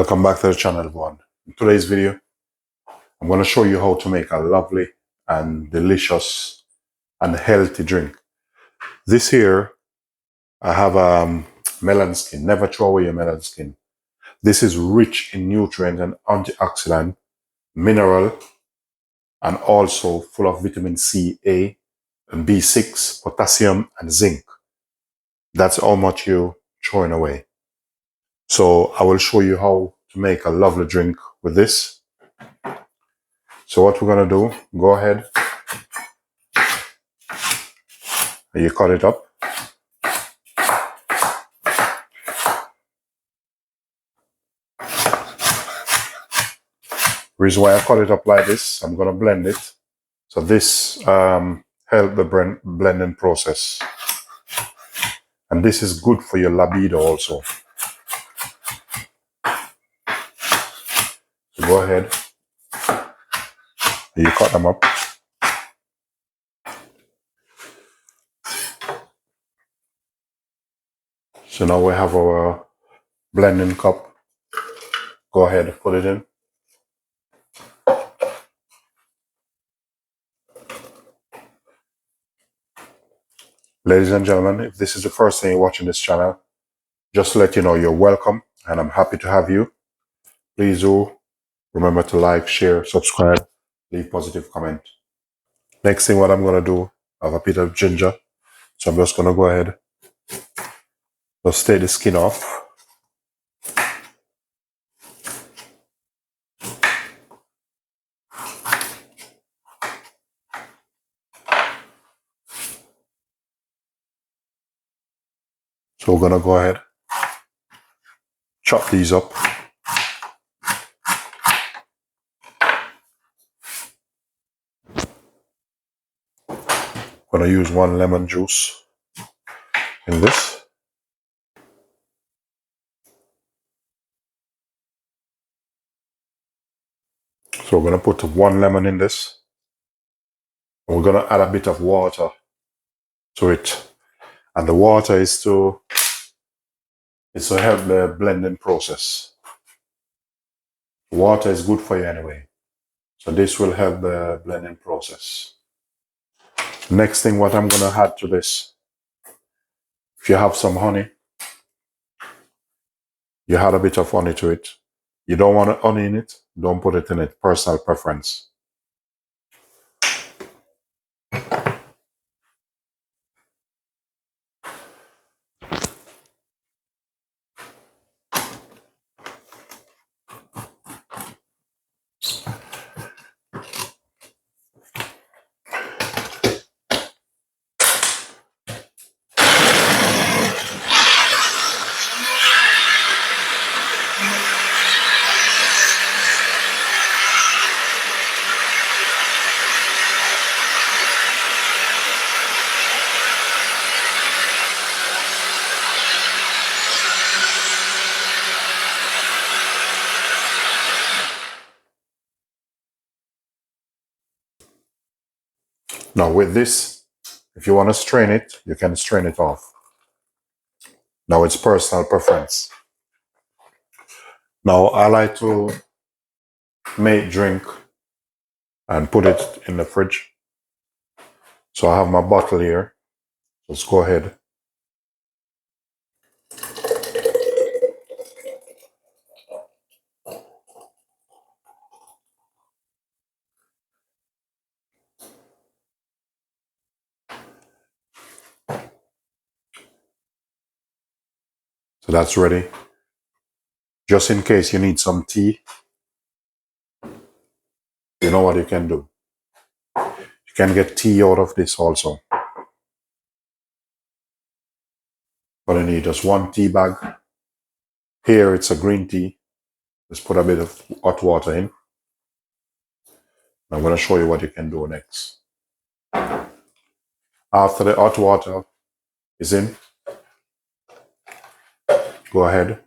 Welcome back to the channel, everyone. In today's video, I'm going to show you how to make a lovely and delicious and healthy drink. This here, I have melon skin. Never throw away your melon skin. This is rich in nutrient and antioxidant, mineral, and also full of vitamin C, A, and B6, potassium, and zinc. That's how much you're throwing away. So I will show you how to make a lovely drink with this. So what we're going to do, go ahead and you cut it up. Reason why I cut it up like this, I'm going to blend it. So this help the blending process. And this is good for your libido also. So go ahead and you cut them up. So now we have our blending cup. Go ahead and put it in. Ladies and gentlemen, if this is the first time you're watching this channel, just to let you know you're welcome and I'm happy to have you. Please do remember to like, share, subscribe, leave positive comment. Next thing what I'm going to do, I have a bit of ginger. So I'm just going to go ahead, just take the skin off. So we're going to go ahead, chop these up. I'm going to use 1 lemon juice in this. So we're going to put 1 lemon in this. And we're going to add a bit of water to it. And the water is to help the blending process. Water is good for you anyway. So this will help the blending process. Next thing what I'm going to add to this, if you have some honey, you add a bit of honey to it. You don't want honey in it, don't put it in it, personal preference. Now with this, if you want to strain it, you can strain it off. Now it's personal preference. Now I like to make drink and put it in the fridge. So I have my bottle here. Let's go ahead. So that's ready. Just in case you need some tea, you know what you can do. You can get tea out of this also. But you need just 1 tea bag. Here it's a green tea. Let's put a bit of hot water in. I'm going to show you what you can do next. After the hot water is in, go ahead